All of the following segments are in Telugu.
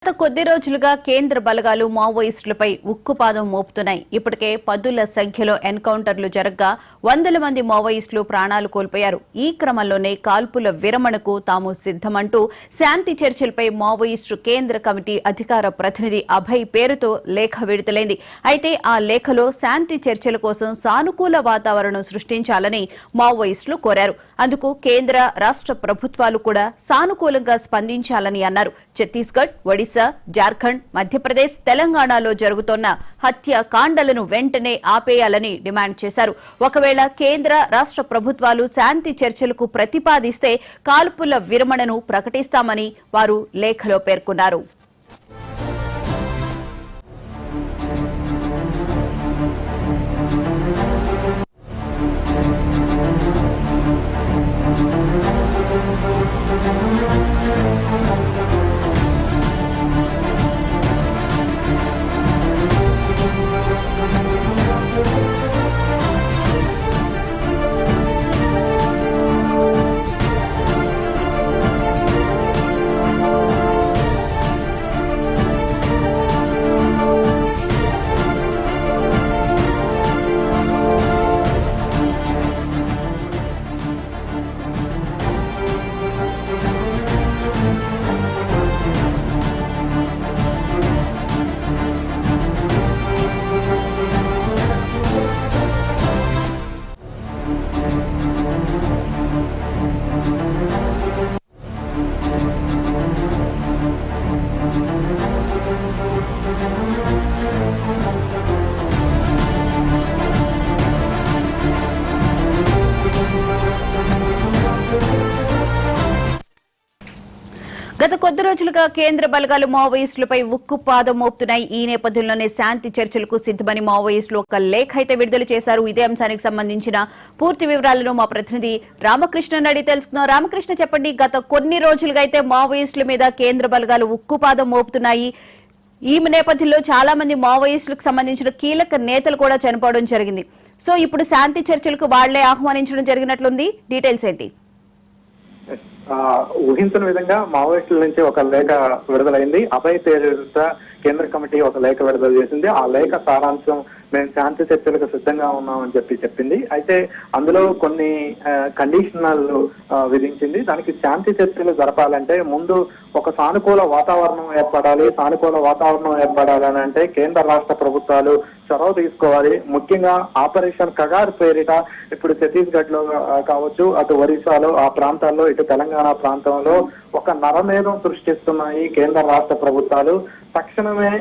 గత కొద్ది రోజులుగా కేంద్ర బలగాలు మావోయిస్టులపై ఉక్కుపాదం మోపుతున్నాయి. ఇప్పటికే పదుల సంఖ్యలో ఎన్కౌంటర్లు జరగ్గా వందల మంది మావోయిస్టులు ప్రాణాలు కోల్పోయారు. ఈ క్రమంలోనే కాల్పుల విరమణకు తాము సిద్ధమంటూ శాంతి చర్చలపై మావోయిస్టు కేంద్ర కమిటీ అధికార ప్రతినిధి అభయ్ పేరుతో లేఖ విడుదలైంది. అయితే ఆ లేఖలో శాంతి చర్చల కోసం సానుకూల వాతావరణం సృష్టించాలని మావోయిస్టులు కోరారు. అందుకు కేంద్ర రాష్ట్ర ప్రభుత్వాలు కూడా సానుకూలంగా స్పందించాలని అన్నారు. ఛత్తీస్గఢ్, ఒడిశా, జార్ఖండ్, మధ్యప్రదేశ్, తెలంగాణలో జరుగుతోన్న హత్యాకాండలను వెంటనే ఆపేయాలని డిమాండ్ చేశారు. ఒకవేళ కేంద్ర రాష్ట్ర ప్రభుత్వాలు శాంతి చర్చలకు ప్రతిపాదిస్తే కాల్పుల విరమణను ప్రకటిస్తామని వారు లేఖలో పేర్కొన్నారు. గత కొద్ది రోజులుగా కేంద్ర బలగాలు మావోయిస్టులపై ఉక్కుపాదం మోపుతున్నాయి. ఈ నేపథ్యంలోనే శాంతి చర్చలకు సిద్ధమని మావోయిస్టులు ఒక లేఖ అయితే విడుదల చేశారు. ఇదే అంశానికి సంబంధించిన పూర్తి వివరాలను మా ప్రతినిధి రామకృష్ణ అడిగి తెలుసుకుందాం. రామకృష్ణ, చెప్పండి, గత కొన్ని రోజులుగా అయితే మావోయిస్టుల మీద కేంద్ర బలగాలు ఉక్కుపాదం మోపుతున్నాయి. ఈ నేపథ్యంలో చాలా మంది మావోయిస్టులకు సంబంధించిన కీలక నేతలు కూడా చనిపోవడం జరిగింది. సో ఇప్పుడు శాంతి చర్చలకు వాళ్లే ఆహ్వానించడం జరిగినట్లుంది. డీటెయిల్స్ ఏంటి? ఊహించిన విధంగా మావోయిస్టుల నుంచి ఒక లేఖ విడుదలైంది. అభయ్ పేరుతో కేంద్ర కమిటీ ఒక లేఖ విడుదల చేసింది. ఆ లేఖ సారాంశం, మేము శాంతి చర్చలకు సిద్ధంగా ఉన్నామని చెప్పింది. అయితే అందులో కొన్ని కండిషనల్ విధించింది. దానికి శాంతి చర్చలు జరపాలంటే ముందు ఒక సానుకూల వాతావరణం ఏర్పడాలి. సానుకూల వాతావరణం ఏర్పడాలని అంటే కేంద్ర రాష్ట్ర ప్రభుత్వాలు చొరవ తీసుకోవాలి. ముఖ్యంగా ఆపరేషన్ కగార్ పేరిట ఇప్పుడు ఛత్తీస్గఢ్ లో కావచ్చు, అటు ఒరిస్సాలో ఆ ప్రాంతాల్లో, ఇటు తెలంగాణ ప్రాంతంలో ఒక నరమేధం సృష్టిస్తున్నాయి కేంద్ర రాష్ట్ర ప్రభుత్వాలు. తక్షణమే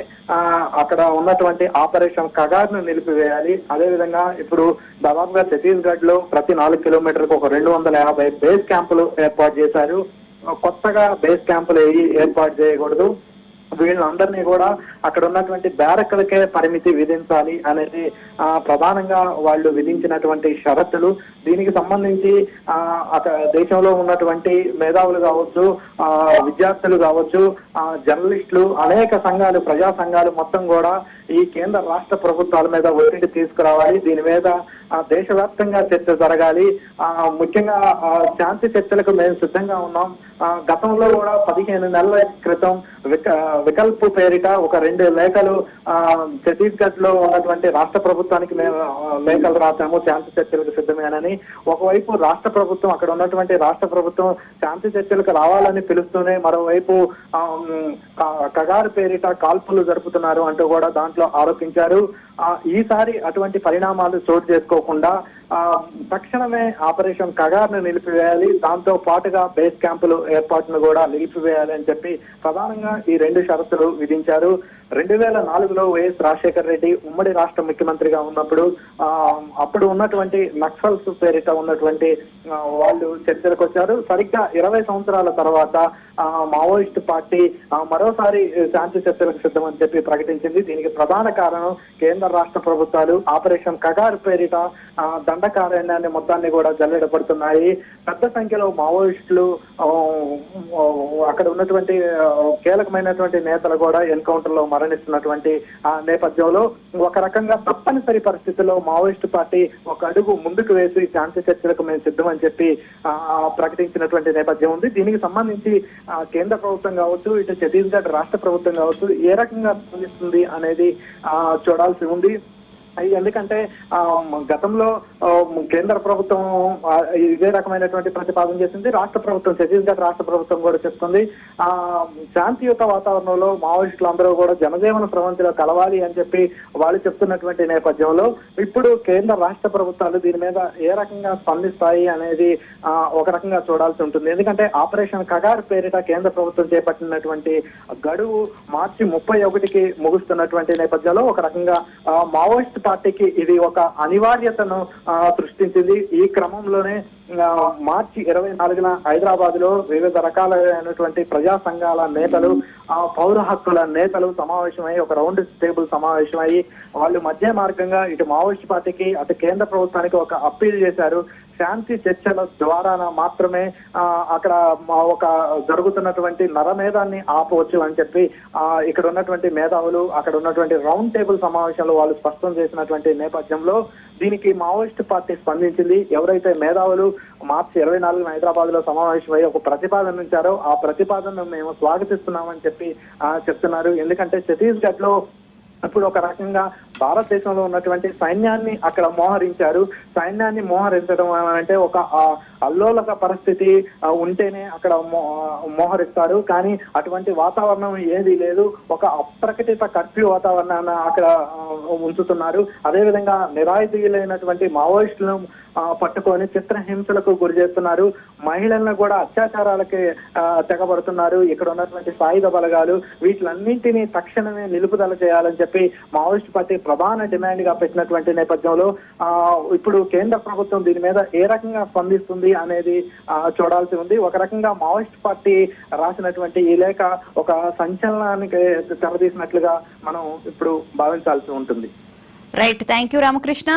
అక్కడ ఉన్నటువంటి ఆపరేషన్ కగార్ ను నిలిపివేయాలి. అదేవిధంగా ఇప్పుడు దాదాపుగా ఛత్తీస్గఢ్ లో ప్రతి 4 కిలోమీటర్లకు ఒక 250 బేస్ క్యాంపులు ఏర్పాటు చేశారు. కొత్తగా బేస్ క్యాంపులు ఏర్పాటు చేయకూడదు. వీళ్ళందరినీ కూడా అక్కడ ఉన్నటువంటి బ్యారక్లకే పరిమితి విధించాలి అనేది ప్రధానంగా వాళ్ళు విధించినటువంటి షరతులు. దీనికి సంబంధించి దేశంలో ఉన్నటువంటి మేధావులు కావచ్చు, విద్యార్థులు కావచ్చు, జర్నలిస్టులు, అనేక సంఘాలు, ప్రజా సంఘాలు మొత్తం కూడా ఈ కేంద్ర రాష్ట్ర ప్రభుత్వాల మీద ఒత్తిడి తీసుకురావాలి. దీని మీద దేశవ్యాప్తంగా చర్చ జరగాలి. ముఖ్యంగా శాంతి చర్చలకు మేము సిద్ధంగా ఉన్నాం. గతంలో కూడా 15 నెలల క్రితం వికల్ప్ పేరిట ఒక 2 లేఖలు ఛత్తీస్గఢ్ లో ఉన్నటువంటి రాష్ట్ర ప్రభుత్వానికి మేము లేఖలు రాసాము శాంతి చర్చలకు సిద్ధమేనని. ఒకవైపు రాష్ట్ర ప్రభుత్వం, అక్కడ ఉన్నటువంటి రాష్ట్ర ప్రభుత్వం శాంతి చర్చలకు రావాలని పిలుస్తూనే మరోవైపు కగారు పేరిట కాల్పులు జరుపుతున్నారు అంటూ కూడా దాంట్లో ఆరోపించారు. ఈసారి అటువంటి పరిణామాలు చోటు చేసుకోకుండా తక్షణమే ఆపరేషన్ కగార్ ను నిలిపివేయాలి. దాంతో పాటుగా బేస్ క్యాంపులు ఏర్పాటును కూడా నిలిపివేయాలి అని చెప్పి ప్రధానంగా ఈ 2 షరతులు విధించారు. 2004లో వైఎస్ రాజశేఖర రెడ్డి ఉమ్మడి రాష్ట్ర ముఖ్యమంత్రిగా ఉన్నప్పుడు అప్పుడు ఉన్నటువంటి నక్సల్స్ పేరిట ఉన్నటువంటి వాళ్ళు చర్చలకు వచ్చారు. సరిగ్గా 20 సంవత్సరాల తర్వాత మావోయిస్ట్ పార్టీ మరోసారి శాంతి చర్చలకు సిద్ధమని చెప్పి ప్రకటించింది. దీనికి ప్రధాన కారణం కేంద్ర రాష్ట్ర ప్రభుత్వాలు ఆపరేషన్ కగార్ పేరిట దండకారణ్యాన్ని మొత్తాన్ని కూడా జల్లెడపడుతున్నాయి. పెద్ద సంఖ్యలో మావోయిస్టులు అక్కడ ఉన్నటువంటి కీలకమైనటువంటి నేతలు కూడా ఎన్కౌంటర్ లో మరణిస్తున్నటువంటి ఆ నేపథ్యంలో ఒక రకంగా తప్పనిసరి పరిస్థితుల్లో మావోయిస్టు పార్టీ ఒక అడుగు ముందుకు వేసి శాంతి చర్చలకు మేము సిద్ధమని చెప్పి ప్రకటించినటువంటి నేపథ్యం ఉంది. దీనికి సంబంధించి కేంద్ర ప్రభుత్వం కావచ్చు, ఇటు ఛత్తీస్గఢ్ రాష్ట్ర ప్రభుత్వం కావచ్చు ఏ రకంగా స్పందిస్తుంది అనేది చూడాల్సి ఉంది. ఎందుకంటే గతంలో కేంద్ర ప్రభుత్వం ఇదే రకమైనటువంటి ప్రతిపాదన చేసింది. రాష్ట్ర ప్రభుత్వం, ఛత్తీస్గఢ్ రాష్ట్ర ప్రభుత్వం కూడా చెప్తుంది శాంతియుత వాతావరణంలో మావోయిస్టులు అందరూ కూడా జనజీవన స్రవంతిలో కలవాలి అని చెప్పి వాళ్ళు చెప్తున్నటువంటి నేపథ్యంలో ఇప్పుడు కేంద్ర రాష్ట్ర ప్రభుత్వాలు దీని మీద ఏ రకంగా స్పందిస్తాయి అనేది ఒక రకంగా చూడాల్సి ఉంటుంది. ఎందుకంటే ఆపరేషన్ కగార్ పేరిట కేంద్ర ప్రభుత్వం చేపట్టినటువంటి గడువు మార్చి 31కి ముగుస్తున్నటువంటి నేపథ్యంలో ఒక రకంగా మావోయిస్ట్ పార్టీకి ఇది ఒక అనివార్యతను సృష్టించింది. ఈ క్రమంలోనే మార్చి 24న హైదరాబాద్ లో వివిధ రకాలైనటువంటి ప్రజా సంఘాల నేతలు, పౌర హక్కుల నేతలు సమావేశమై ఒక రౌండ్ టేబుల్ సమావేశమై వాళ్ళు మధ్య మార్గంగా ఇటు మావోయిస్ట్ పార్టీకి అటు కేంద్ర ప్రభుత్వానికి ఒక అప్పీల్ చేశారు. శాంతి చర్చల ద్వారా మాత్రమే అక్కడ ఒక జరుగుతున్నటువంటి నరమేధాన్ని ఆపవచ్చు అని చెప్పి ఇక్కడ ఉన్నటువంటి మేధావులు అక్కడ ఉన్నటువంటి రౌండ్ టేబుల్ సమావేశంలో వాళ్ళు స్పష్టం చేసినటువంటి నేపథ్యంలో దీనికి మావోయిస్ట్ పార్టీ స్పందించింది. ఎవరైతే మేధావులు మార్చి 24న హైదరాబాద్ లో సమావేశమై ఒక ప్రతిపాదన ఇచ్చారో ఆ ప్రతిపాదనను మేము స్వాగతిస్తున్నామని చెప్పి చెప్తున్నారు. ఎందుకంటే ఛత్తీస్గఢ్ లో ఇప్పుడు ఒక రకంగా భారతదేశంలో ఉన్నటువంటి సైన్యాన్ని అక్కడ మోహరించారు. సైన్యాన్ని మోహరించడం అంటే ఒక అల్లోలక పరిస్థితి ఉంటేనే అక్కడ మోహరిస్తారు. కానీ అటువంటి వాతావరణం ఏది లేదు. ఒక అప్రకటిత కర్ఫ్యూ వాతావరణాన్ని అక్కడ ఉంచుతున్నారు. అదేవిధంగా నిరాయుధీయులైనటువంటి మావోయిస్టులను పట్టుకొని చిత్రహింసలకు గురి చేస్తున్నారు. మహిళలను కూడా అత్యాచారాలకి తెగబడుతున్నారు. ఇక్కడ ఉన్నటువంటి సాయుధ బలగాలు వీటిలన్నింటినీ తక్షణమే నిలుపుదల చేయాలని చెప్పి మావోయిస్ట్ పార్టీ ప్రధాన డిమాండ్ గా పెట్టినటువంటి నేపథ్యంలో ఇప్పుడు కేంద్ర ప్రభుత్వం దీని మీద ఏ రకంగా స్పందిస్తుంది అనేది చూడాల్సి ఉంది. ఒక రకంగా మావోయిస్ట్ పార్టీ రాసినటువంటి ఈ లేఖ ఒక సంచలనానికి తెరదీసినట్లుగా మనం ఇప్పుడు భావించాల్సి ఉంటుంది. Right, thank you Ramakrishna.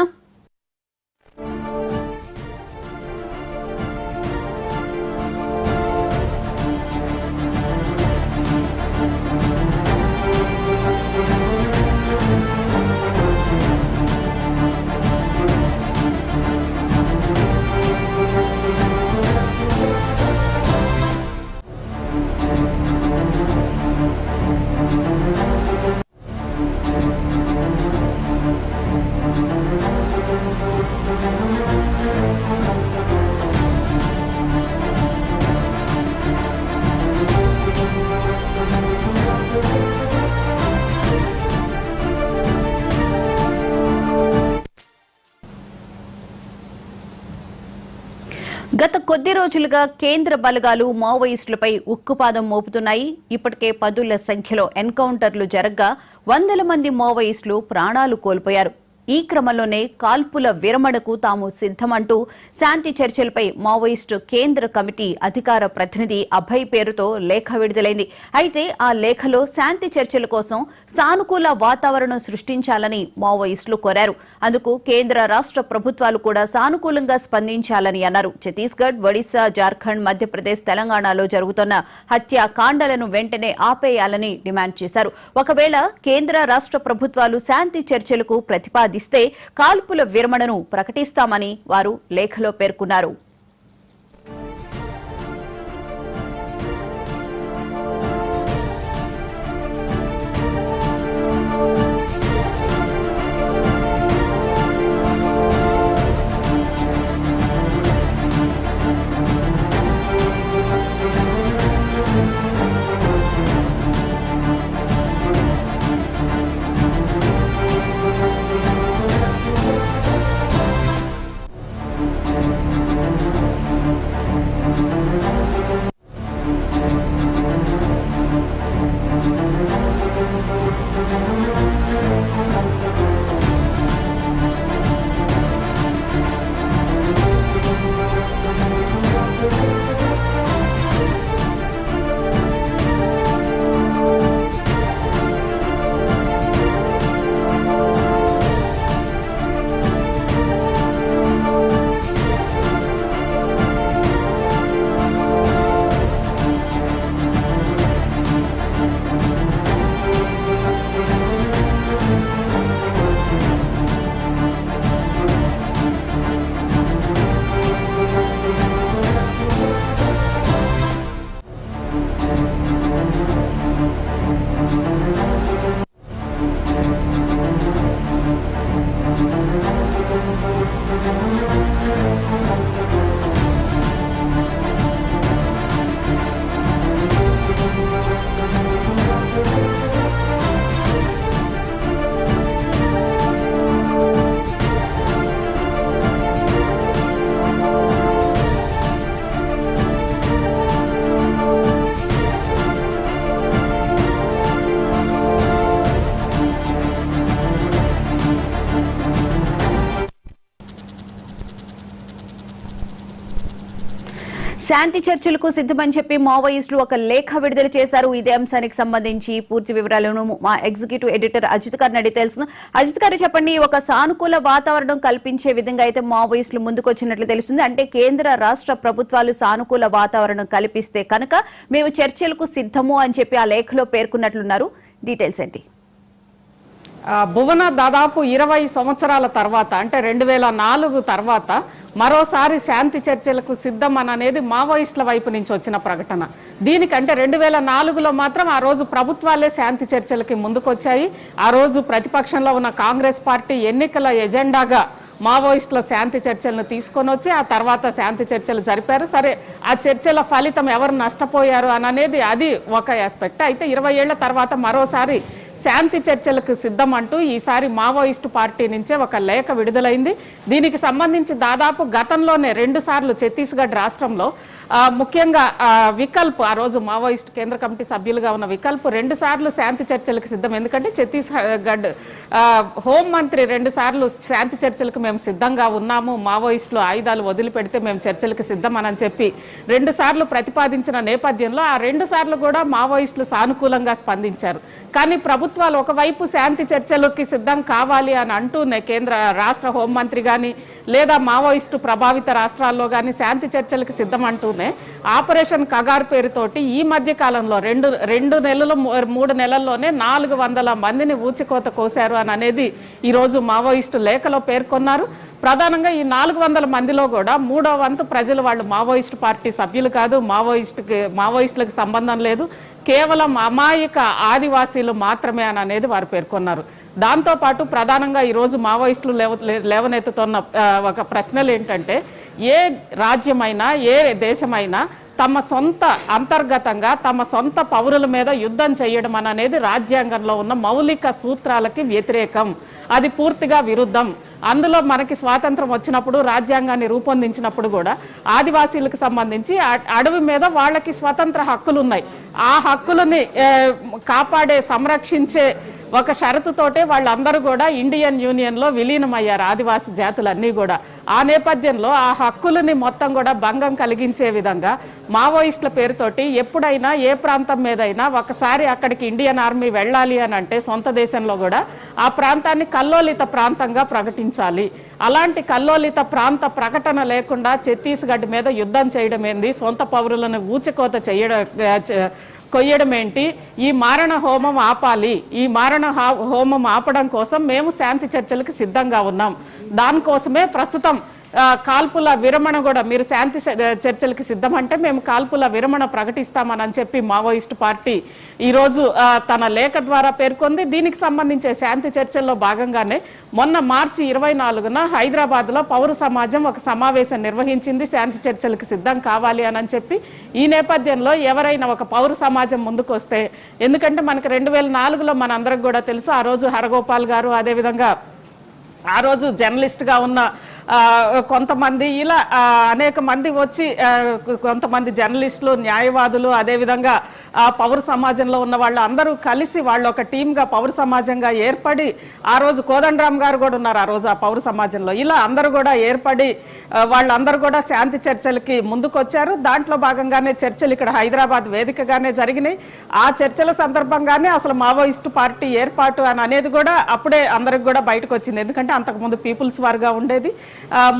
గత కొద్ది రోజులుగా కేంద్ర బలగాలు మావోయిస్టులపై ఉక్కుపాదం మోపుతున్నాయి. ఇప్పటికే పదుల సంఖ్యలో ఎన్కౌంటర్లు జరగ్గా వందల మంది మావోయిస్టులు ప్రాణాలు కోల్పోయారు. ఈ క్రమంలోనే కాల్పుల విరమణకు తాము సిద్ధమంటూ శాంతి చర్చలపై మావోయిస్టు కేంద్ర కమిటీ అధికార ప్రతినిధి అభయ్ పేరుతో లేఖ విడుదలైంది. అయితే ఆ లేఖలో శాంతి చర్చల కోసం సానుకూల వాతావరణం సృష్టించాలని మావోయిస్టులు కోరారు. అందుకు కేంద్ర రాష్ట్ర ప్రభుత్వాలు కూడా సానుకూలంగా స్పందించాలని అన్నారు. ఛత్తీస్గఢ్, ఒడిశా, జార్ఖండ్, మధ్యప్రదేశ్, తెలంగాణలో జరుగుతున్న హత్యాకాండలను వెంటనే ఆపేయాలని డిమాండ్ చేశారు. ఒకవేళ కేంద్ర రాష్ట్ర ప్రభుత్వాలు శాంతి చర్చలకు ప్రతిపాదిస్తే కాల్పుల విరమణను ప్రకటిస్తామని వారు లేఖలో పేర్కొన్నారు. శాంతి చర్చలకు సిద్ధమని చెప్పి మావోయిస్టులు ఒక లేఖ విడుదల చేశారు. ఇదే అంశానికి సంబంధించి పూర్తి వివరాలను మా ఎగ్జిక్యూటివ్ ఎడిటర్ అజిత్ గారిని అడిగి తెలుసు. అజిత్ గారు చెప్పండి, ఒక సానుకూల వాతావరణం కల్పించే విధంగా అయితే మావోయిస్టులు ముందుకొచ్చినట్లు తెలుస్తుంది. అంటే కేంద్ర రాష్ట్ర ప్రభుత్వాలు సానుకూల వాతావరణం కల్పిస్తే కనుక మేము చర్చలకు సిద్ధము అని చెప్పి ఆ లేఖలో పేర్కొన్నట్లున్నారు. డీటెయిల్స్ ఏంటి? భువన దాదాపు 20 సంవత్సరాల తర్వాత అంటే 2004 తర్వాత మరోసారి శాంతి చర్చలకు సిద్ధం అనేది మావోయిస్టుల వైపు నుంచి వచ్చిన ప్రకటన. దీనికంటే 2004లో మాత్రం ఆ రోజు ప్రభుత్వాలే శాంతి చర్చలకి ముందుకొచ్చాయి. ఆ రోజు ప్రతిపక్షంలో ఉన్న కాంగ్రెస్ పార్టీ ఎన్నికల ఎజెండాగా మావోయిస్టుల శాంతి చర్చలను తీసుకొని వచ్చి ఆ తర్వాత శాంతి చర్చలు జరిపారు. సరే, ఆ చర్చల ఫలితం ఎవరు నష్టపోయారు అనేది అది ఒక ఆస్పెక్ట్. అయితే 20 ఏళ్ల తర్వాత మరోసారి శాంతి చర్చలకు సిద్ధం అంటూ ఈసారి మావోయిస్టు పార్టీ నుంచే ఒక లేఖ విడుదలైంది. దీనికి సంబంధించి దాదాపు గతంలోనే 2 సార్లు ఛత్తీస్గఢ్ రాష్ట్రంలో ముఖ్యంగా వికల్ప్, ఆ రోజు మావోయిస్టు కేంద్ర కమిటీ సభ్యులుగా ఉన్న వికల్ప్ 2 సార్లు శాంతి చర్చలకు సిద్ధం. ఎందుకంటే ఛత్తీస్గఢ్ హోంమంత్రి 2 సార్లు శాంతి చర్చలకు మేము సిద్ధంగా ఉన్నాము, మావోయిస్టులు ఆయుధాలు వదిలిపెడితే మేము చర్చలకు సిద్ధం అని చెప్పి 2 సార్లు ప్రతిపాదించిన నేపథ్యంలో ఆ 2 సార్లు కూడా మావోయిస్టులు సానుకూలంగా స్పందించారు. కానీ ప్రభుత్వాలు ఒకవైపు శాంతి చర్చలకి సిద్ధం కావాలి అని అంటూనే కేంద్ర రాష్ట్ర హోంమంత్రి కానీ లేదా మావోయిస్టు ప్రభావిత రాష్ట్రాల్లో కానీ శాంతి చర్చలకు సిద్ధం అంటూనే ఆపరేషన్ కగార్ పేరుతోటి ఈ మధ్య కాలంలో 2 నెలలు 3 నెలల్లోనే 400 మందిని ఊచికోత కోశారు అనేది ఈరోజు మావోయిస్టు లేఖలో పేర్కొన్నారు. ప్రధానంగా ఈ 400 మందిలో కూడా 3వ వంతు ప్రజలు వాళ్ళు మావోయిస్టు పార్టీ సభ్యులు కాదు, మావోయిస్టులకు సంబంధం లేదు, కేవలం అమాయక ఆదివాసీలు మాత్రమే అనేది వారు పేర్కొన్నారు. దాంతోపాటు ప్రధానంగా ఈరోజు మావోయిస్టులు లేవనెత్తుతున్న ఒక ప్రశ్నలు ఏంటంటే, ఏ రాజ్యమైనా ఏ దేశమైనా తమ సొంత అంతర్గతంగా తమ సొంత పౌరుల మీద యుద్ధం చేయడం అనేది రాజ్యాంగంలో ఉన్న మౌలిక సూత్రాలకి వ్యతిరేకం, అది పూర్తిగా విరుద్ధం. అందులో మనకి స్వాతంత్రం వచ్చినప్పుడు రాజ్యాంగాన్ని రూపొందించినప్పుడు కూడా ఆదివాసీలకు సంబంధించి అడవి మీద వాళ్ళకి స్వతంత్ర హక్కులు ఉన్నాయి. ఆ హక్కులని కాపాడే సంరక్షించే ఒక షరతుతోటే వాళ్ళందరూ కూడా ఇండియన్ యూనియన్లో విలీనమయ్యారు, ఆదివాసీ జాతులన్నీ కూడా. ఆ నేపథ్యంలో ఆ హక్కులని మొత్తం కూడా భంగం కలిగించే విధంగా మావోయిస్టుల పేరుతోటి ఎప్పుడైనా ఏ ప్రాంతం మీదైనా ఒకసారి అక్కడికి ఇండియన్ ఆర్మీ వెళ్ళాలి అని అంటే సొంత దేశంలో కూడా ఆ ప్రాంతాన్ని కల్లోలిత ప్రాంతంగా ప్రకటించాలి. అలాంటి కల్లోలిత ప్రాంత ప్రకటన లేకుండా ఛత్తీస్గఢ్ మీద యుద్ధం చేయడం ఏంది, సొంత పౌరులను ఊచకోత కొయ్యడం ఏంటి, ఈ మారణ హోమం ఆపాలి. ఈ మారణ హోమం ఆపడం కోసం మేము శాంతి చర్చలకు సిద్ధంగా ఉన్నాం. దానికోసమే ప్రస్తుతం కాల్పుల విరమణ కూడా, మీరు శాంతి చర్చలకి సిద్ధం అంటే మేము కాల్పుల విరమణ ప్రకటిస్తామని చెప్పి మావోయిస్టు పార్టీ ఈరోజు తన లేఖ ద్వారా పేర్కొంది. దీనికి సంబంధించే శాంతి చర్చల్లో భాగంగానే మొన్న మార్చి 24న హైదరాబాద్లో పౌర సమాజం ఒక సమావేశం నిర్వహించింది, శాంతి చర్చలకు సిద్ధం కావాలి అని చెప్పి. ఈ నేపథ్యంలో ఎవరైనా ఒక పౌర సమాజం ముందుకు వస్తే, ఎందుకంటే మనకి 2004లో మనందరికి కూడా తెలుసు, ఆ రోజు హరగోపాల్ గారు, అదేవిధంగా ఆ రోజు జర్నలిస్ట్గా ఉన్న కొంతమంది ఇలా అనేక మంది వచ్చి, కొంతమంది జర్నలిస్టులు, న్యాయవాదులు, అదేవిధంగా పౌర సమాజంలో ఉన్న వాళ్ళు అందరూ కలిసి వాళ్ళు ఒక టీమ్గా పౌర సమాజంగా ఏర్పడి, ఆ రోజు కోదండరామ్ గారు కూడా ఉన్నారు ఆ రోజు ఆ పౌర సమాజంలో, ఇలా అందరూ కూడా ఏర్పడి వాళ్ళందరూ కూడా శాంతి చర్చలకి ముందుకొచ్చారు. దాంట్లో భాగంగానే చర్చలు ఇక్కడ హైదరాబాద్ వేదికగానే జరిగినాయి. ఆ చర్చల సందర్భంగానే అసలు మావోయిస్టు పార్టీ ఏర్పాటు అనేది కూడా అప్పుడే అందరికి కూడా బయటకు వచ్చింది. ఎందుకంటే అంతకుముందు పీపుల్స్ వార్గా ఉండేది.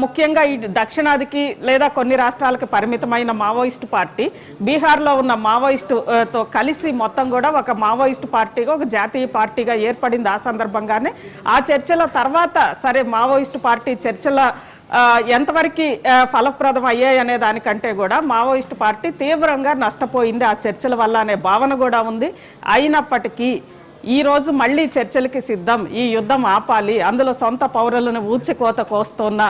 ముఖ్యంగా ఈ దక్షిణాదికి లేదా కొన్ని రాష్ట్రాలకు పరిమితమైన మావోయిస్టు పార్టీ బీహార్లో ఉన్న మావోయిస్టుతో కలిసి మొత్తం కూడా ఒక మావోయిస్టు పార్టీగా, ఒక జాతీయ పార్టీగా ఏర్పడింది. ఆ సందర్భంగానే ఆ చర్చల తర్వాత సరే మావోయిస్టు పార్టీ చర్చల ఎంతవరకు ఫలప్రదం అయ్యాయి అనే దానికంటే కూడా మావోయిస్టు పార్టీ తీవ్రంగా నష్టపోయింది ఆ చర్చల వల్ల అనే భావన కూడా ఉంది. అయినప్పటికీ ఈ రోజు మళ్ళీ చర్చలకి సిద్ధం, ఈ యుద్ధం ఆపాలి, అందులో సొంత పౌరులను ఊచికోత కోస్తున్న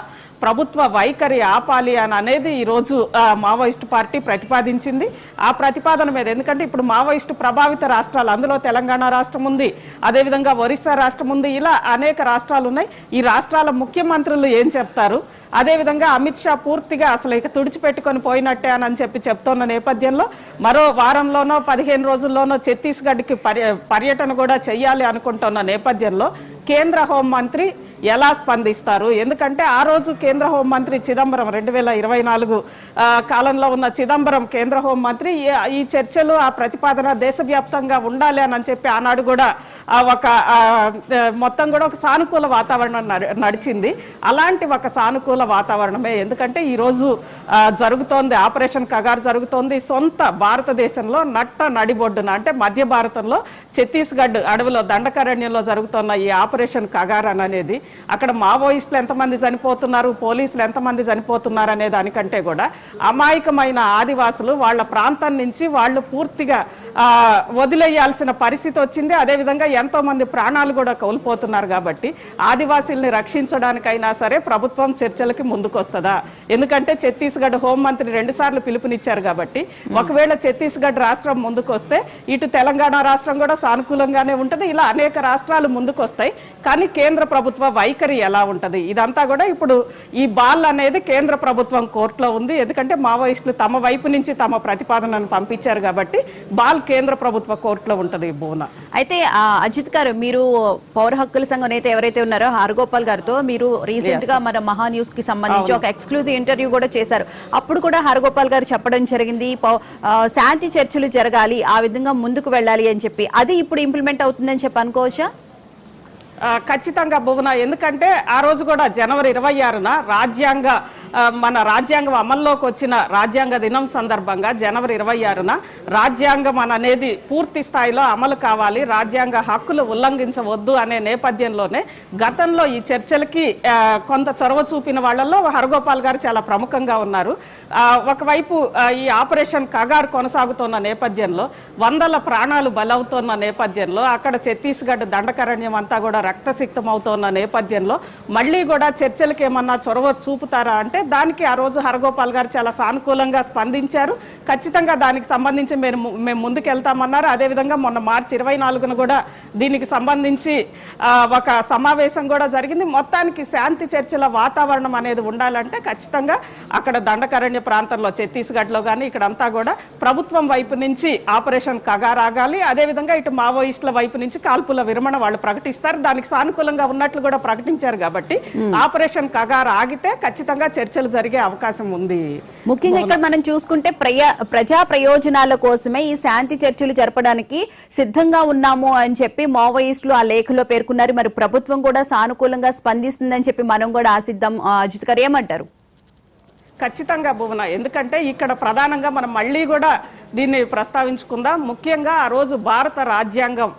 ప్రభుత్వ వైఖరి ఆపాలి అనేది ఈరోజు మావోయిస్టు పార్టీ ప్రతిపాదించింది. ఆ ప్రతిపాదన మీద, ఎందుకంటే ఇప్పుడు మావోయిస్టు ప్రభావిత రాష్ట్రాలు, అందులో తెలంగాణ రాష్ట్రం ఉంది, అదేవిధంగా ఒరిస్సా రాష్ట్రం ఉంది, ఇలా అనేక రాష్ట్రాలు ఉన్నాయి. ఈ రాష్ట్రాల ముఖ్యమంత్రులు ఏం చెప్తారు, అదేవిధంగా అమిత్ షా పూర్తిగా అసలు ఇక తుడిచిపెట్టుకొని పోయినట్టే అని చెప్పి చెప్తున్న నేపథ్యంలో మరో వారంలోనో 15 రోజుల్లోనో ఛత్తీస్గఢ్కి పర్యటన కూడా చేయాలి అనుకుంటున్న నేపథ్యంలో కేంద్ర హోంమంత్రి ఎలా స్పందిస్తారు? ఎందుకంటే ఆ రోజు కేంద్ర హోంమంత్రి చిదంబరం 2024 కాలంలో ఉన్న చిదంబరం కేంద్ర హోంమంత్రి ఈ చర్చలు ఆ ప్రతిపాదన దేశవ్యాప్తంగా ఉండాలి అని చెప్పి ఆనాడు కూడా ఒక మొత్తం కూడా ఒక సానుకూల వాతావరణం నడిచింది. అలాంటి ఒక సానుకూల వాతావరణమే ఎందుకంటే ఈ రోజు జరుగుతోంది ఆపరేషన్ కగార్ జరుగుతోంది సొంత భారతదేశంలో నడిబొడ్డున అంటే మధ్య భారతంలో ఛత్తీస్గఢ్ అడవిలో దండకారణ్యంలో జరుగుతున్న ఈ ఆపరేషన్ కగార్ అనేది అక్కడ మావోయిస్టులు ఎంతమంది చనిపోతున్నారు, పోలీసులు ఎంతమంది చనిపోతున్నారు అనే దానికంటే కూడా అమాయకమైన ఆదివాసులు వాళ్ళ ప్రాంతం నుంచి వాళ్ళు పూర్తిగా వదిలేయాల్సిన పరిస్థితి వచ్చింది. అదేవిధంగా ఎంతో మంది ప్రాణాలు కూడా కోల్పోతున్నారు. కాబట్టి ఆదివాసీల్ని రక్షించడానికైనా సరే ప్రభుత్వం చర్చలకి ముందుకొస్తుందా? ఎందుకంటే ఛత్తీస్గఢ్ హోంమంత్రి 2 సార్లు పిలుపునిచ్చారు. కాబట్టి ఒకవేళ ఛత్తీస్గఢ్ రాష్ట్రం ముందుకొస్తే ఇటు తెలంగాణ రాష్ట్రం కూడా సానుకూలంగానే ఉంటుంది. ఇలా అనేక రాష్ట్రాలు ముందుకొస్తాయి. కానీ కేంద్ర ప్రభుత్వ వైఖరి ఎలా ఉంటది? ఇదంతా కూడా ఇప్పుడు ఈ బాల్ అనేది కేంద్ర ప్రభుత్వం కోర్టులో ఉంది. ఎందుకంటే మావోయిస్టులు తమ వైపు నుంచి తమ ప్రతిపాదనను పంపించారు కాబట్టి బాల్ కేంద్ర ప్రభుత్వ కోర్టులో ఉంటది. భువన అయితే అజిత్ గారు, మీరు పౌర హక్కుల సంఘం నేత ఎవరైతే ఉన్నారో హరగోపాల్ గారితో మీరు రీసెంట్ గా మన మహా న్యూస్ కి సంబంధించి ఒక ఎక్స్క్లూజివ్ ఇంటర్వ్యూ కూడా చేశారు. అప్పుడు కూడా హరగోపాల్ గారు చెప్పడం జరిగింది శాంతి చర్చలు జరగాలి, ఆ విధంగా ముందుకు వెళ్ళాలి అని చెప్పి. అది ఇప్పుడు ఇంప్లిమెంట్ అవుతుందని చెప్పి అనుకోవచ్చా? ఖచ్చితంగా భువన. ఎందుకంటే ఆ రోజు కూడా జనవరి 26న మన రాజ్యాంగం అమల్లోకి వచ్చిన రాజ్యాంగ దినం సందర్భంగా జనవరి 26న రాజ్యాంగం అనేది పూర్తి స్థాయిలో అమలు కావాలి, రాజ్యాంగ హక్కులు ఉల్లంఘించవద్దు అనే నేపథ్యంలోనే గతంలో ఈ చర్చలకి కొంత చొరవ చూపిన వాళ్ళల్లో హరగోపాల్ గారు చాలా ప్రముఖంగా ఉన్నారు. ఒకవైపు ఈ ఆపరేషన్ కగార్ కొనసాగుతున్న నేపథ్యంలో వందల ప్రాణాలు బలవుతున్న నేపథ్యంలో అక్కడ ఛత్తీస్గఢ్ దండకారణ్యం అంతా కూడా రక్తసిక్తం అవుతున్న నేపథ్యంలో మళ్ళీ కూడా చర్చలకు ఏమన్నా చొరవ చూపుతారా అంటే దానికి ఆ రోజు హరగోపాల్ గారు చాలా సానుకూలంగా స్పందించారు. ఖచ్చితంగా దానికి సంబంధించి మేము ముందుకెళ్తామన్నారు. అదేవిధంగా మొన్న మార్చి 24న కూడా దీనికి సంబంధించి ఒక సమావేశం కూడా జరిగింది. మొత్తానికి శాంతి చర్చల వాతావరణం అనేది ఉండాలంటే ఖచ్చితంగా అక్కడ దండకారణ్య ప్రాంతంలో ఛత్తీస్గఢ్లో కానీ ఇక్కడంతా కూడా ప్రభుత్వం వైపు నుంచి ఆపరేషన్ కగార్ ఆగాలి. అదేవిధంగా ఇటు మావోయిస్టుల వైపు నుంచి కాల్పుల విరమణ వాళ్ళు ప్రకటిస్తారు. దానికి సానుకూలంగా ఉన్నట్లు కూడా ప్రకటించారు. కాబట్టి ఆపరేషన్ కగార్ ఆగితే ఖచ్చితంగా చర్చలు జరిగే అవకాశం ఉంది. ముఖ్యంగా ఇక్కడ మనం చూసుకుంటే ప్రజా ప్రయోజనాల కోసమే ఈ శాంతి చర్చలు జరపడానికి సిద్ధంగా ఉన్నాము అని చెప్పి మావోయిస్టులు ఆ లేఖలో పేర్కొన్నారు. మరి ప్రభుత్వం కూడా సానుకూలంగా స్పందిస్తుందని చెప్పి మనం కూడా ఆశిద్దాం. అజిత్ గారు ఏమంటారు? ఖచ్చితంగా భువన. ఎందుకంటే ఇక్కడ ప్రధానంగా మనం మళ్ళీ కూడా దీన్ని ప్రస్తావించుకుందాం. ముఖ్యంగా ఆ రోజు భారత రాజ్యాంగం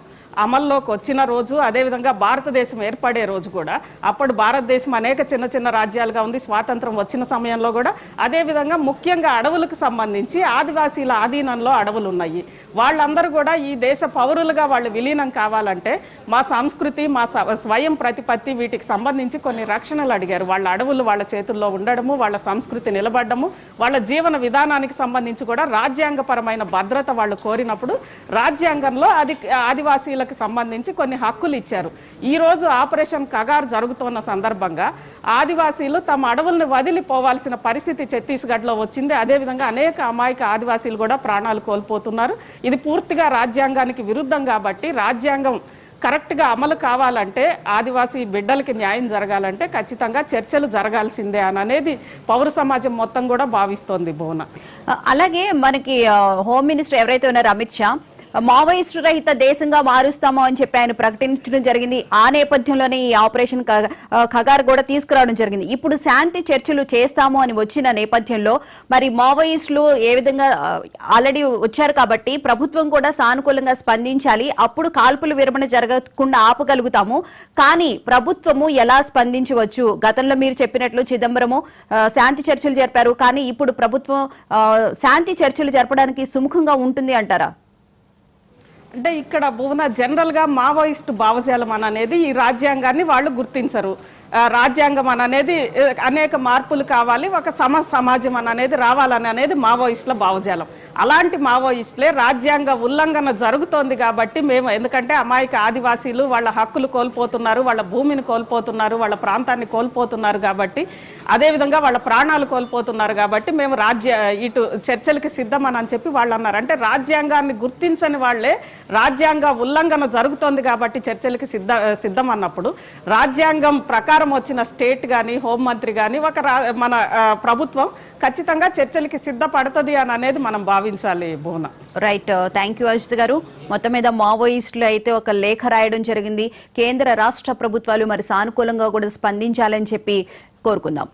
అమల్లోకి వచ్చిన రోజు, అదేవిధంగా భారతదేశం ఏర్పడే రోజు కూడా అప్పుడు భారతదేశం అనేక చిన్న చిన్న రాజ్యాలుగా ఉంది స్వాతంత్రం వచ్చిన సమయంలో కూడా. అదేవిధంగా ముఖ్యంగా అడవులకు సంబంధించి ఆదివాసీల ఆధీనంలో అడవులు ఉన్నాయి. వాళ్ళందరూ కూడా ఈ దేశ పౌరులుగా వాళ్ళు విలీనం కావాలంటే మా సంస్కృతి, మా స్వయం ప్రతిపత్తి వీటికి సంబంధించి కొన్ని రక్షణలు అడిగారు. వాళ్ళ అడవులు వాళ్ళ చేతుల్లో ఉండడము, వాళ్ళ సంస్కృతి నిలబడము, వాళ్ళ జీవన విధానానికి సంబంధించి కూడా రాజ్యాంగపరమైన భద్రత వాళ్ళు కోరినప్పుడు రాజ్యాంగంలో అది ఆదివాసీల సంబంధించి కొన్ని హక్కులు ఇచ్చారు. ఈ రోజు ఆపరేషన్ కగార్ జరుగుతున్న సందర్భంగా ఆదివాసీలు తమ అడవుల్ని వదిలిపోవాల్సిన పరిస్థితి ఛత్తీస్గఢ్లో వచ్చింది. అదేవిధంగా అనేక అమాయక ఆదివాసీలు కూడా ప్రాణాలు కోల్పోతున్నారు. ఇది పూర్తిగా రాజ్యాంగానికి విరుద్ధం. కాబట్టి రాజ్యాంగం కరెక్ట్గా అమలు కావాలంటే ఆదివాసీ బిడ్డలకి న్యాయం జరగాలంటే ఖచ్చితంగా చర్చలు జరగాల్సిందే అనేది పౌర సమాజం మొత్తం కూడా భావిస్తోంది. భువన. అలాగే మనకి హోమ్ మినిస్టర్ ఎవరైతే ఉన్నారో అమిత్ షా మావోయిస్టు రహిత దేశంగా మారుస్తాము అని చెప్పి ఆయన ప్రకటించడం జరిగింది. ఆ నేపథ్యంలోనే ఈ ఆపరేషన్ ఖగార్ కూడా తీసుకురావడం జరిగింది. ఇప్పుడు శాంతి చర్చలు చేస్తాము అని వచ్చిన నేపథ్యంలో మరి మావోయిస్టులు ఏ విధంగా ఆల్రెడీ వచ్చారు కాబట్టి ప్రభుత్వం కూడా సానుకూలంగా స్పందించాలి, అప్పుడు కాల్పుల విరమణ జరగకుండా ఆపగలుగుతాము. కానీ ప్రభుత్వము ఎలా స్పందించవచ్చు? గతంలో మీరు చెప్పినట్లు చిదంబరము శాంతి చర్చలు జరిపారు, కానీ ఇప్పుడు ప్రభుత్వం శాంతి చర్చలు జరపడానికి సుముఖంగా ఉంటుంది అంటారా? అంటే ఇక్కడ భువన జనరల్ గా మావోయిస్టు భావజాలం అనేది ఈ రాజ్యాంగాన్ని వాళ్ళు గుర్తించరు. రాజ్యాంగం అనేది అనేక మార్పులు కావాలి, ఒక సమాజం అనేది రావాలని అనేది మావోయిస్టుల భావజాలం. అలాంటి మావోయిస్టులే రాజ్యాంగ ఉల్లంఘన జరుగుతోంది కాబట్టి మేము, ఎందుకంటే అమాయక ఆదివాసీలు వాళ్ళ హక్కులు కోల్పోతున్నారు, వాళ్ళ భూమిని కోల్పోతున్నారు, వాళ్ళ ప్రాంతాన్ని కోల్పోతున్నారు కాబట్టి, అదేవిధంగా వాళ్ళ ప్రాణాలు కోల్పోతున్నారు కాబట్టి మేము ఇటు చర్చలకి సిద్ధం అని చెప్పి వాళ్ళు అన్నారు. అంటే రాజ్యాంగాన్ని గుర్తించని వాళ్లే రాజ్యాంగ ఉల్లంఘన జరుగుతోంది కాబట్టి చర్చలకి సిద్ధం అన్నప్పుడు, రాజ్యాంగం ప్రకారం వచ్చిన స్టేట్ కానీ హోంమంత్రి కానీ మన ప్రభుత్వం ఖచ్చితంగా చర్చలకి సిద్ధపడుతుంది అని అనేది మనం భావించాలి. భువన రైట్, థ్యాంక్ యూ అజిత్ గారు. మొత్తం మీద మావోయిస్టులు అయితే ఒక లేఖ రాయడం జరిగింది. కేంద్ర రాష్ట్ర ప్రభుత్వాలు మరి సానుకూలంగా కూడా స్పందించాలని చెప్పి కోరుకుందాం.